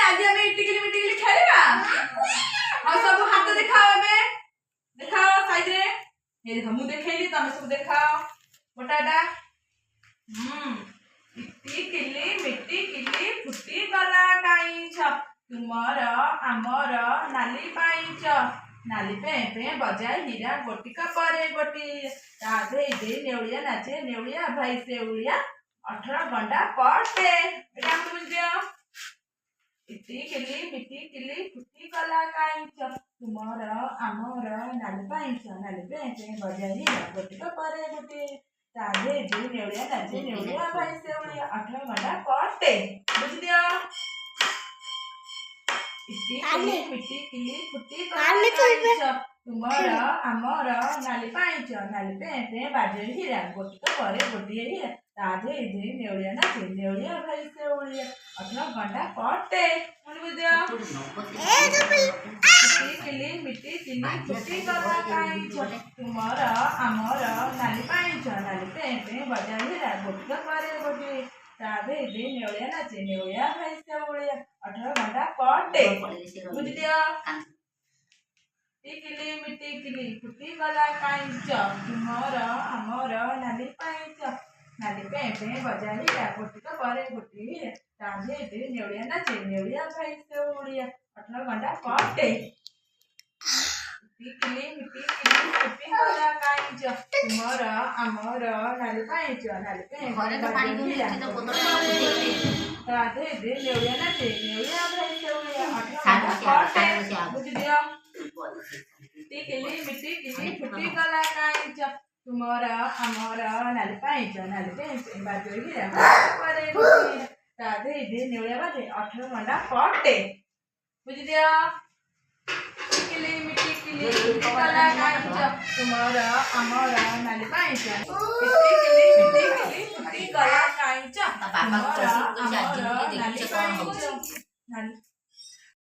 आज आम इटिकली खेलवा हाँ सब हाथ देखाओ एबे देखाओ साइड रे ये देखो मु देखैली तमे सब देखाओ मोटाटा इटिकली मिटिकली फुटी गला काईछ तुमर आमर नाली पाइछ नाली पे पे बजाय हीरा गोटिका परे गोटी राधे दे नेउलिया नाचे नेउलिया भाई सेउलिया 18 घंटा पड़ते बेटा हम बुझियो इटिकली मिटिकली फुटी गला काईछ तुमर आमर नाली पाइछ नाली पे पे बजाय हीरा गोटिका परे गोटी राधे दे नेउलिया नाचे नेउलिया भाई सेउलिया 18 घंटा पड़ते बुझियो इटिकली मिटिकली फुटी गला काईछ तुमर आमर नाली पाइछ नाली पे पे बजाय हीरा गोटिका परे गोटी हीरा राधे दे नेउलिया नाचे नेउलिया भाई सेउलिया 18 घंटा पड़ते मन बुझियो इटिकली मिटिकली फुटी गला काईछ तुमर आमर नाली पाइछ नाली पे पे बजाय हीरा गोटिका परे गोटी राधे दे नेउलिया नाचे नेउलिया भाई सेउलिया 18 घंटा पड़ते बुझियो इटिकली मिटिकली फुटी गला काईछ तुमर आमर नाली पाइछ नाली पे पे बजाय हीरा गोटिका परे गोटी राधे दे नेउलिया नाचे नेउलिया भाई सेउलिया 18 घंटा पड़ते इटिकली मिटिकली फुटी गला काईछ तुमर आमर नाली पाइछ नाली पे बजाय हीरा राधे दे नेउलिया नाचे नेउलिया भाई सेउलिया 18 घंटा पड़ते बुझियो इटिकली मिटिकली फुटी गला काईछ तुमर आमर नाली पाइछ नाली पे बजाय हीरा परे गोटी राधे दे नेउलिया भाई 18 घंटा पड़ते बुझियो इटिकली मिटिकली फुटी गला काईछ तुमर आमर नाली पाइछ इटिकली मिटिकली फुटी गला काईछ तुमर आमर नाली पाइछ